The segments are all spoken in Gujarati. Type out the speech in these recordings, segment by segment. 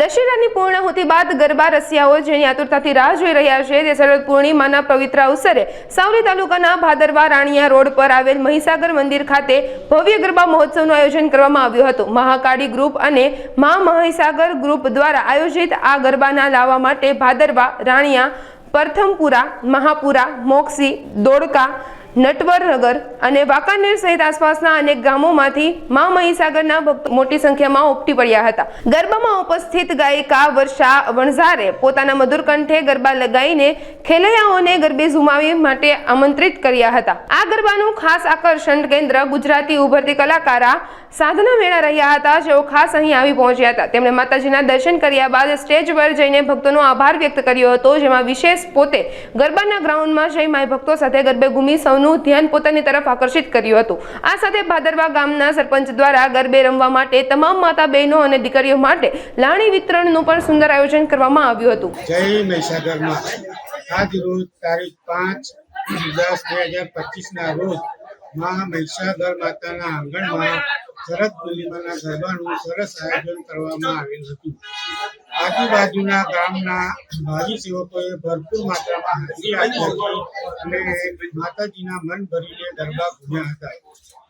દશેરાની પૂર્ણાહુતિ બાદ ગરબા રસિયાઓ જેની આતુરતાથી રાહ જોઈ રહ્યા છે તે શરદ પૂર્ણિમાના પવિત્ર અવસરે સાવલી તાલુકાના ભાદરવા રાણિયા રોડ પર આવેલ મહીસાગર મંદિર ખાતે ભવ્ય ગરબા મહોત્સવનું આયોજન કરવામાં આવ્યું હતું। મહાકાળી ગ્રુપ અને મહીસાગર ગ્રુપ દ્વારા આયોજિત આ ગરબાના લાવવા માટે ભાદરવા, રાણિયા, પ્રથમપુરા, મહાપુરા, મોક્ષી, દોડકા, નટવરનગર અને વાંકાનેર સહિત આસપાસના અનેક ગામોમાંથી મહીસાગરના ભક્તો મોટી સંખ્યામાં ઉમટી પડ્યા હતા। ગરબામાં ઉપસ્થિત ગાયિકા વર્ષા વણઝારે પોતાના મધુર કંઠે ગરબા લગાવીને ખેલૈયાઓને ગરબે ઝુમાવી માટે આમંત્રિત કર્યા હતા। આ ગરબાનું ખાસ આકર્ષણ કેન્દ્ર ગુજરાતી ઉભરતી કલાકારા સાધના મેળા રહ્યા હતા, જેઓ ખાસ અહીં આવી પહોંચ્યા હતા। તેમણે માતાજીના દર્શન કર્યા બાદ સ્ટેજ પર જઈને ભક્તોનો આભાર વ્યક્ત કર્યો હતો, જેમાં વિશેષ પોતે ગરબાના ગ્રાઉન્ડમાં જઈ માય ભક્તો સાથે ગરબે ઘૂમી સૌનું ધ્યાન પોતાની તરફ આકર્ષિત કર્યું હતું। આ સાથે ભાદરવા ગામના સરપંચ દ્વારા ગરબે રમવા માટે તમામ માતા બહેનો અને દીકરીઓ માટે લાણી વિતરણનું પણ સુંદર આયોજન કરવામાં આવ્યું હતું। જય મહીસાગરમાં આજ રોજ તારીખ 5/10/2025 ના રોજ મહીસાગર માતાના આંગણમાં શરદ પૂર્ણિમાના ગરબાનું સરસ આયોજન કરવામાં આવેલ હતું। આજુબાજુના ગામના ભાવિ સેવકોએ ભરપૂર માત્રામાં હાજરી આપી હતી અને માતાજીના મન ભરીને ગરબા ઘૂમ્યા હતા।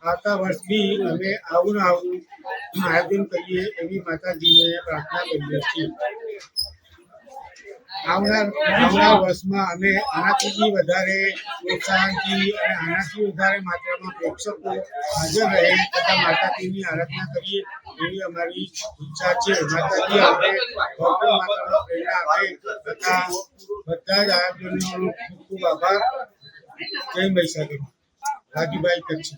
આવતા વર્ષ બી અમે આવું આયોજન કરીએ એવી માતાજીને પ્રાર્થના કરીએ છીએ। આવનાર વર્ષમાં અમે આનાથી વધારે પ્રોત્સાહનથી અને આનાથી વધારે માત્રામાં પ્રેક્ષકો હાજર રહે તથા માતાજીની આરાધના કરીએ એવી અમારી ઈચ્છા છે। માતાજી આપણે ભરપૂર માત્રામાં પ્રેરણા આપે તથા બધા જ આયોજનોનો ખૂબ ખૂબ આભાર। જય મહીસાગર। રાજુભાઈ કચ્છી।